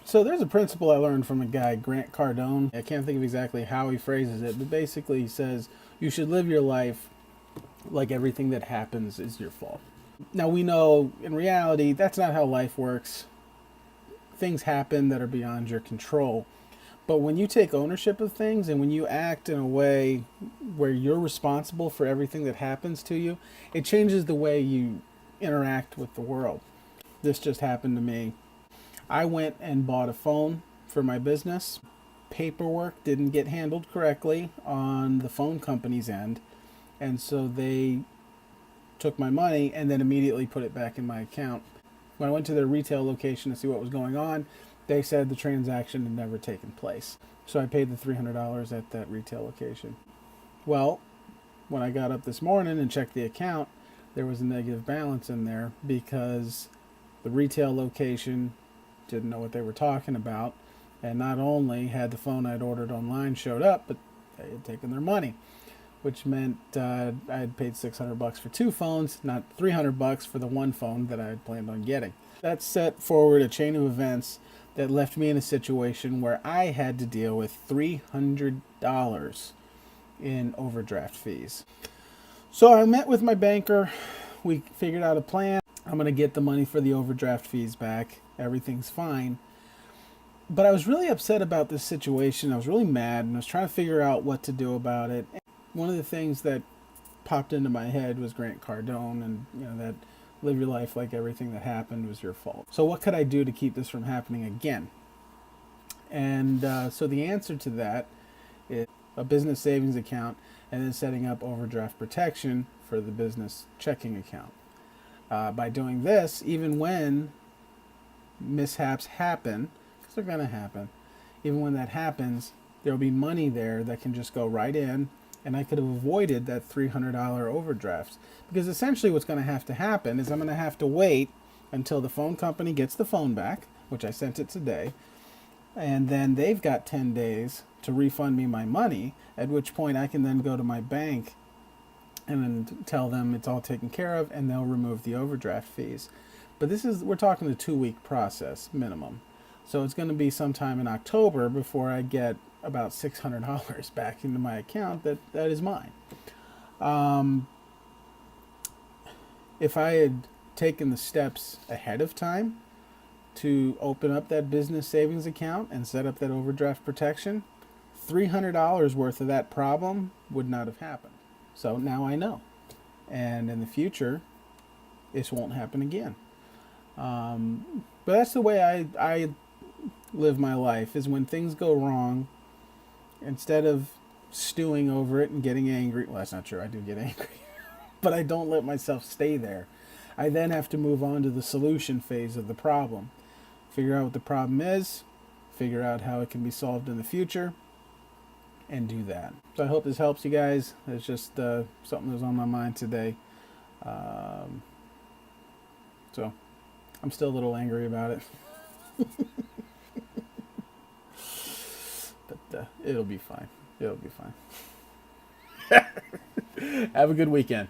So there's a principle I learned from a guy, Grant Cardone. I can't think of exactly how he phrases it, but basically he says you should live your life like everything that happens is your fault. Now we know in reality that's not how life works. Things happen that are beyond your control. But when you take ownership of things and when you act in a way where you're responsible for everything that happens to you, it changes the way you interact with the world. This just happened to me. I went and bought a phone for my business. Paperwork didn't get handled correctly on the phone company's end, and so they took my money and then immediately put it back in my account. When I went to their retail location to see what was going on, they said the transaction had never taken place. So I paid the $300 at that retail location. Well, when I got up this morning and checked the account, there was a negative balance in there because the retail location didn't know what they were talking about, and not only had the phone I'd ordered online showed up, but they had taken their money, which meant I had paid $600 for two phones, not $300 for the one phone that I had planned on getting. That set forward a chain of events that left me in a situation where I had to deal with $300 in overdraft fees. So I met with my banker. We figured out a plan. I'm going to get the money for the overdraft fees back. Everything's fine. But I was really upset about this situation. I was really mad, and I was trying to figure out what to do about it. One of the things that popped into my head was Grant Cardone, and that live your life like everything that happened was your fault. So what could I do to keep this from happening again? And so the answer to that is a business savings account and then setting up overdraft protection for the business checking account. By doing this, even when mishaps happen, because they're going to happen, even when that happens, there'll be money there that can just go right in, and I could have avoided that $300 overdraft. Because essentially what's going to happen is I'm going to have to wait until the phone company gets the phone back, which I sent it today, and then they've got 10 days to refund me my money, at which point I can then go to my bank and tell them it's all taken care of, and they'll remove the overdraft fees. But we're talking a 2-week process minimum. So it's going to be sometime in October before I get about $600 back into my account that is mine. If I had taken the steps ahead of time to open up that business savings account and set up that overdraft protection, $300 worth of that problem would not have happened. So now I know. And in the future, this won't happen again. But that's the way I live my life, is when things go wrong, instead of stewing over it and getting angry, well, that's not true, I do get angry, but I don't let myself stay there. I then have to move on to the solution phase of the problem. Figure out what the problem is, figure out how it can be solved in the future, and do that. So I hope this helps you guys. It's just something that was on my mind today. So I'm still a little angry about it. But it'll be fine. It'll be fine. Have a good weekend.